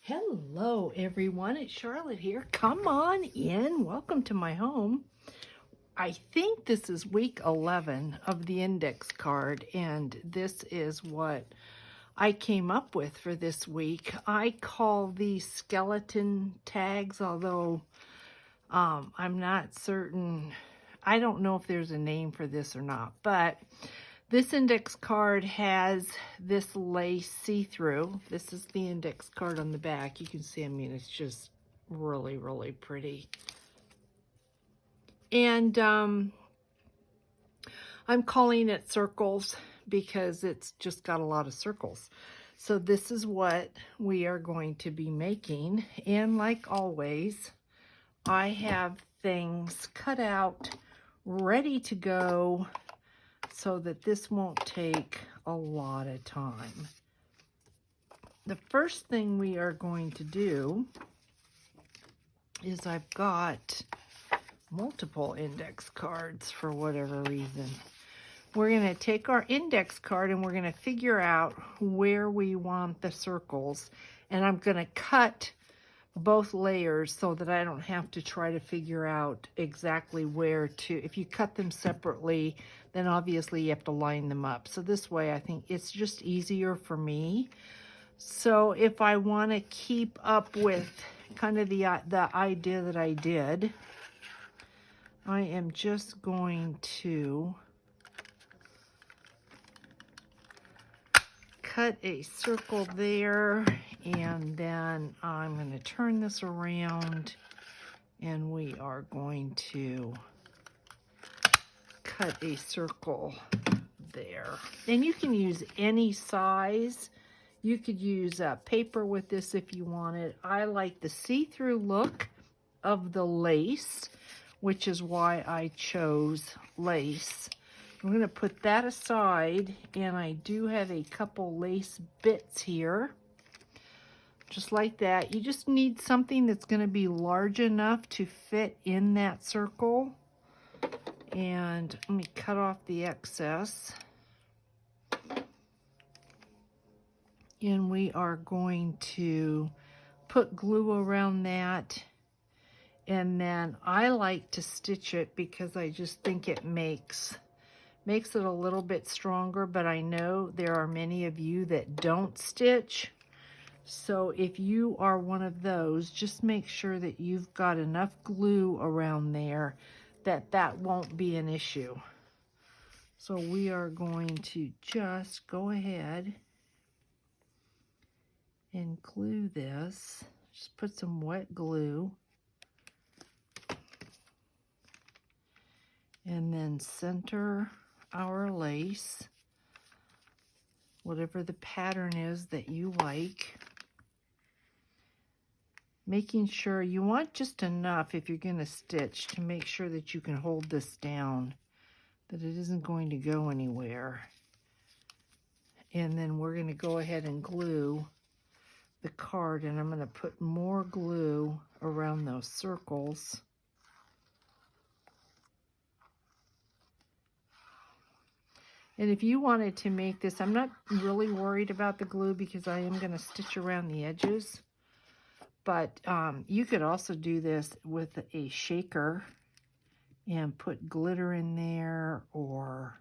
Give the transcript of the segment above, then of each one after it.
Hello everyone, it's Charlotte here. Come on in, welcome to my home. I think this is week 11 of the index card, and this is what I came up with for this week. I call these skeleton tags, although I'm not certain. I don't know if there's a name for this or not, but this index card has this lace see-through. This is the index card on the back. You can see, I mean, it's just really, really pretty. And I'm calling it circles because it's just got a lot of circles. So this is what we are going to be making. And like always, I have things cut out, ready to go, so that this won't take a lot of time. The first thing we are going to do is I've got multiple index cards for whatever reason. We're going to take our index card and we're going to figure out where we want the circles. And I'm going to cut both layers so that I don't have to try to figure out exactly where to. If you cut them separately, then obviously you have to line them up. So this way I think it's just easier for me. So if I want to keep up with kind of the idea that I did, I am just going to cut a circle there, and then I'm going to turn this around and we are going to cut a circle there. And you can use any size. You could use paper with this if you wanted. I like the see-through look of the lace, which is why I chose lace. I'm going to put that aside, and I do have a couple lace bits here. Just like that. You just need something that's going to be large enough to fit in that circle. And let me cut off the excess. And we are going to put glue around that. And then I like to stitch it because I just think it makes it a little bit stronger, but I know there are many of you that don't stitch. So if you are one of those, just make sure that you've got enough glue around there that that won't be an issue. So we are going to just go ahead and glue this. Just put some wet glue. And then center our lace, whatever the pattern is that you like. Making sure you want just enough if you're going to stitch to make sure that you can hold this down, that it isn't going to go anywhere. And then we're going to go ahead and glue the card, and I'm going to put more glue around those circles. And if you wanted to make this, I'm not really worried about the glue because I am going to stitch around the edges. But you could also do this with a shaker and put glitter in there or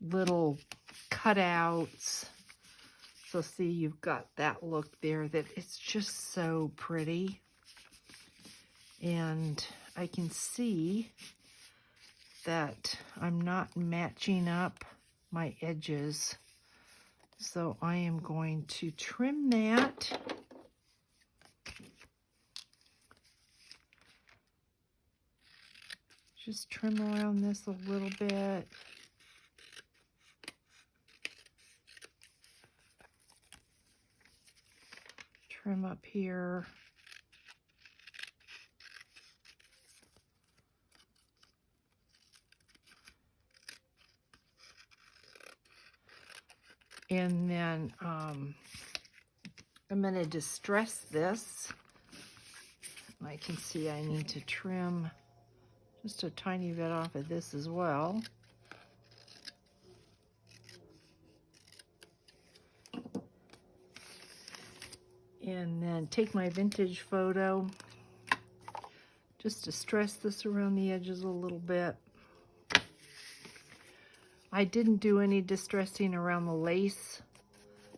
little cutouts. So see, you've got that look there that it's just so pretty. And I can see that I'm not matching up my edges. So I am going to trim that. Just trim around this a little bit. Trim up here. And then I'm going to distress this. I can see I need to trim just a tiny bit off of this as well. And then take my vintage photo, just distress this around the edges a little bit. I didn't do any distressing around the lace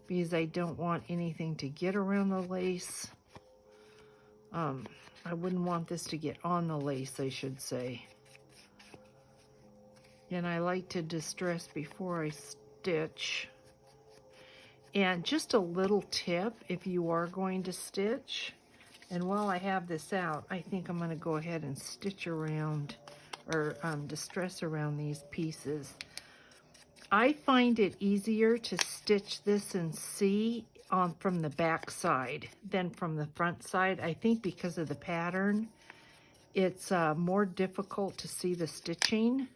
because I don't want anything to get around the lace. I wouldn't want this to get on the lace, I should say. And I like to distress before I stitch. And just a little tip, if you are going to stitch, and while I have this out, I think I'm going to go ahead and stitch around, or distress around these pieces. I find it easier to stitch this and see from the back side than from the front side. I think because of the pattern, it's more difficult to see the stitching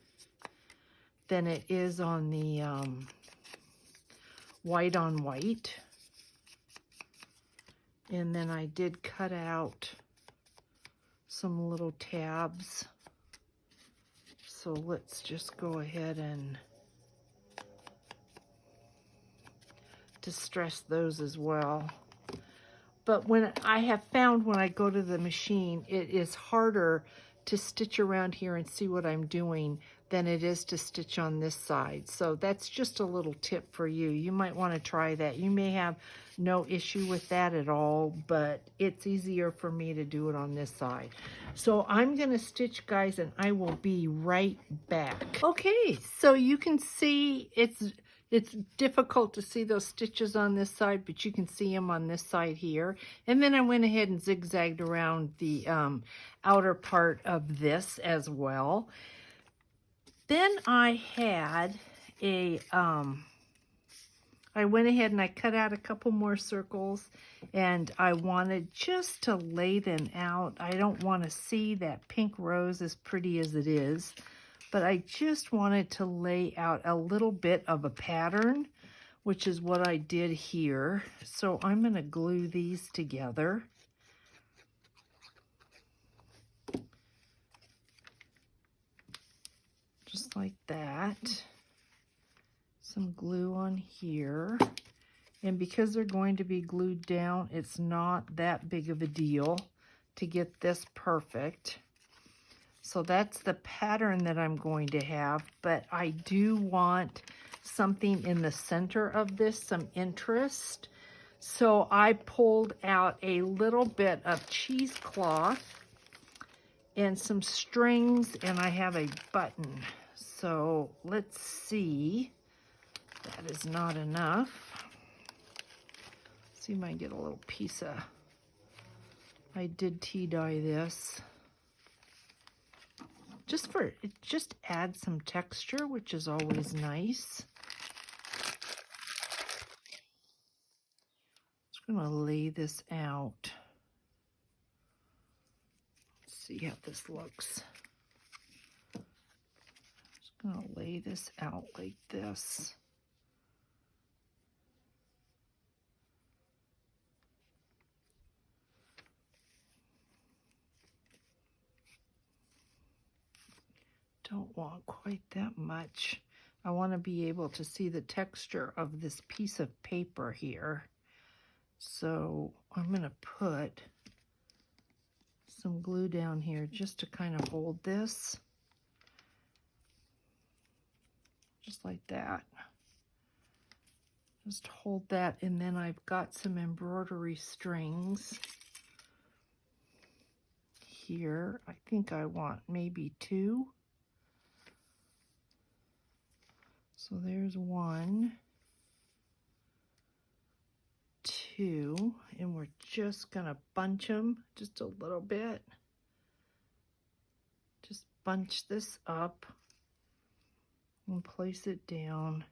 than it is on the white on white. And then I did cut out some little tabs. So let's just go ahead and distress those as well. But when I have found when I go to the machine, it is harder to stitch around here and see what I'm doing than it is to stitch on this side. So that's just a little tip for you. You might want to try that. You may have no issue with that at all, but it's easier for me to do it on this side. So I'm going to stitch, guys, and I will be right back. Okay, so you can see it's difficult to see those stitches on this side, but you can see them on this side here. And then I went ahead and zigzagged around the outer part of this as well. Then I had a, I went ahead and I cut out a couple more circles, and I wanted just to lay them out. I don't want to see that pink rose as pretty as it is, but I just wanted to lay out a little bit of a pattern, which is what I did here. So I'm going to glue these together. Just like that. Some glue on here. And because they're going to be glued down, it's not that big of a deal to get this perfect. So that's the pattern that I'm going to have, but I do want something in the center of this, some interest. So I pulled out a little bit of cheesecloth and some strings, and I have a button. So let's see. That is not enough. Let's see if I can get a little piece of, I did tea dye this. It just adds some texture, which is always nice. Just gonna lay this out. Let's see how this looks. Just gonna lay this out like this. Don't want quite that much. I want to be able to see the texture of this piece of paper here. So I'm going to put some glue down here just to kind of hold this. Just like that. Just hold that, and then I've got some embroidery strings here. I think I want maybe 2. So there's 1, 2, and we're just gonna bunch them just a little bit. Just bunch this up and place it down.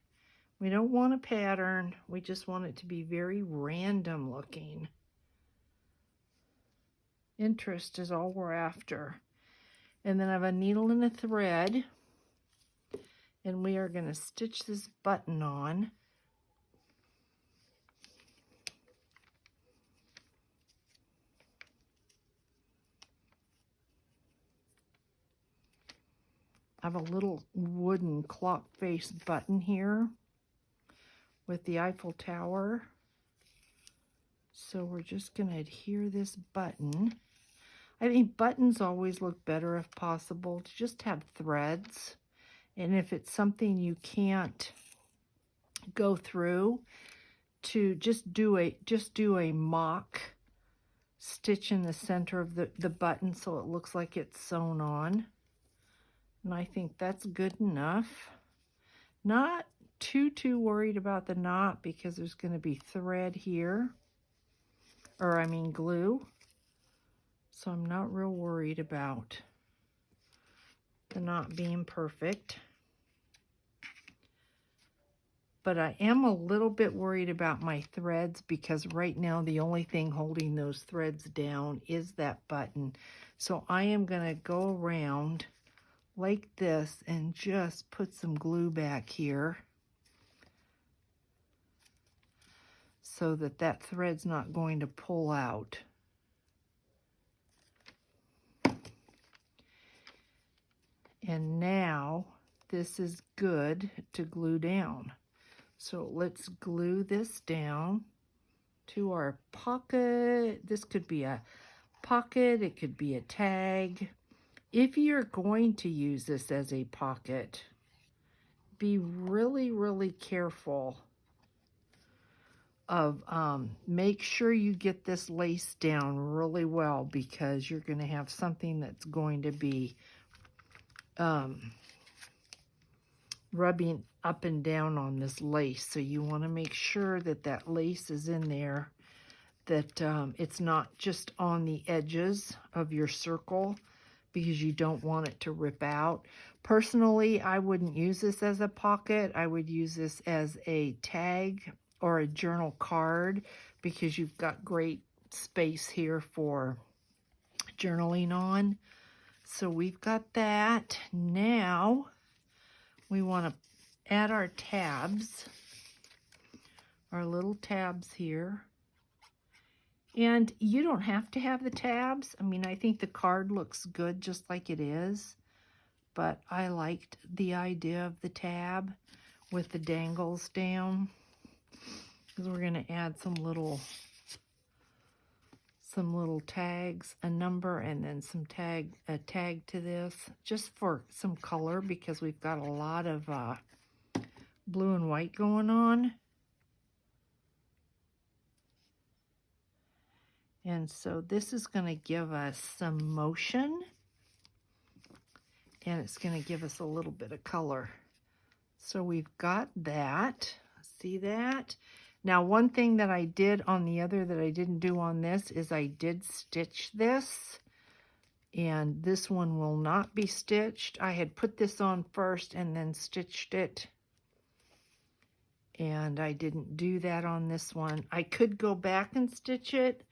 We don't want a pattern, we just want it to be very random looking. Interest is all we're after. And then I have a needle and a thread, and we are going to stitch this button on. I have a little wooden clock face button here with the Eiffel Tower. So we're just going to adhere this button. I think buttons always look better if possible to just have threads. And if it's something you can't go through, to just do a mock stitch in the center of the button so it looks like it's sewn on. And I think that's good enough. Not too worried about the knot because there's going to be thread here, or I mean glue. So I'm not real worried about the knot being perfect. But I am a little bit worried about my threads because right now the only thing holding those threads down is that button. So I am going to go around like this and just put some glue back here so that that thread's not going to pull out. And now this is good to glue down. So let's glue this down to our pocket. This could be a pocket, it could be a tag. If you're going to use this as a pocket, be really careful of make sure you get this lace down really well, because you're going to have something that's going to be rubbing up and down on this lace. So you want to make sure that that lace is in there, that it's not just on the edges of your circle, because you don't want it to rip out. Personally, I wouldn't use this as a pocket. I would use this as a tag or a journal card, because you've got great space here for journaling on. So we've got that. Now we want to add our tabs, our little tabs here. And you don't have to have the tabs. I mean, I think the card looks good just like it is, but I liked the idea of the tab with the dangles down, because we're going to add some little tags, a number, and then a tag to this, just for some color, because we've got a lot of blue and white going on. And so this is going to give us some motion, and it's going to give us a little bit of color. So we've got that. See that? Now, one thing that I did on the other that I didn't do on this is I did stitch this, and this one will not be stitched. I had put this on first and then stitched it, and I didn't do that on this one. I could go back and stitch it,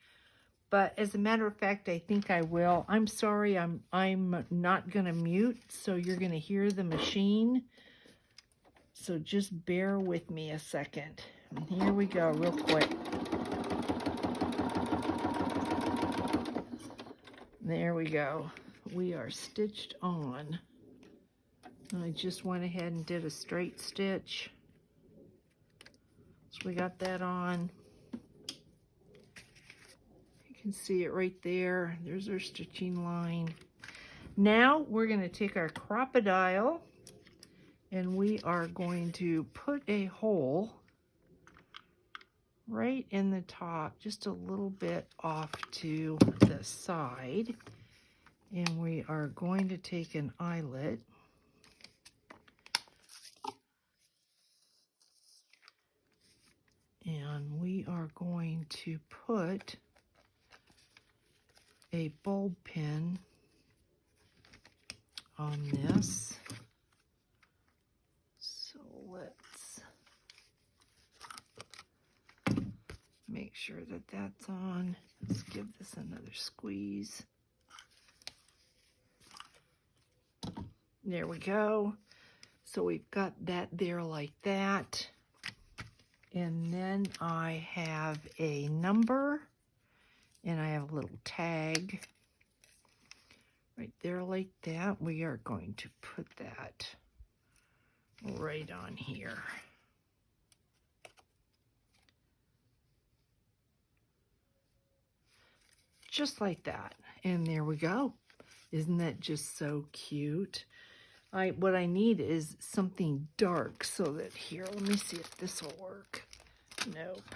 but as a matter of fact, I think I will. I'm sorry, I'm not gonna mute, so you're gonna hear the machine. So just bear with me a second. And here we go, real quick. There we go. We are stitched on. I just went ahead and did a straight stitch. So we got that on. You can see it right there. There's our stitching line. Now we're going to take our crocodile and we are going to put a hole right in the top, just a little bit off to the side. And we are going to take an eyelet and we are going to put a bulb pin on this. So let's make sure that that's on. Let's give this another squeeze. There we go. So we've got that there like that. And then I have a number and I have a little tag right there like that. We are going to put that right on here. just like that. And there we go. Isn't that just so cute? What I need is something dark so that here, let me see if this will work. Nope.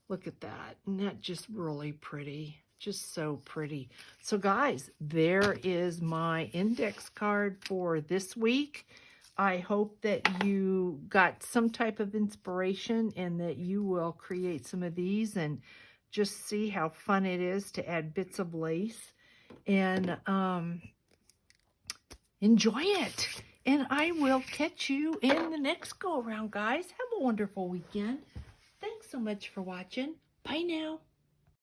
Look at that. Isn't that just really pretty? Just so pretty. So guys, there is my index card for this week. I hope that you got some type of inspiration and that you will create some of these and just see how fun it is to add bits of lace and enjoy it. And I will catch you in the next go around, guys. Have a wonderful weekend. Thanks so much for watching. Bye now.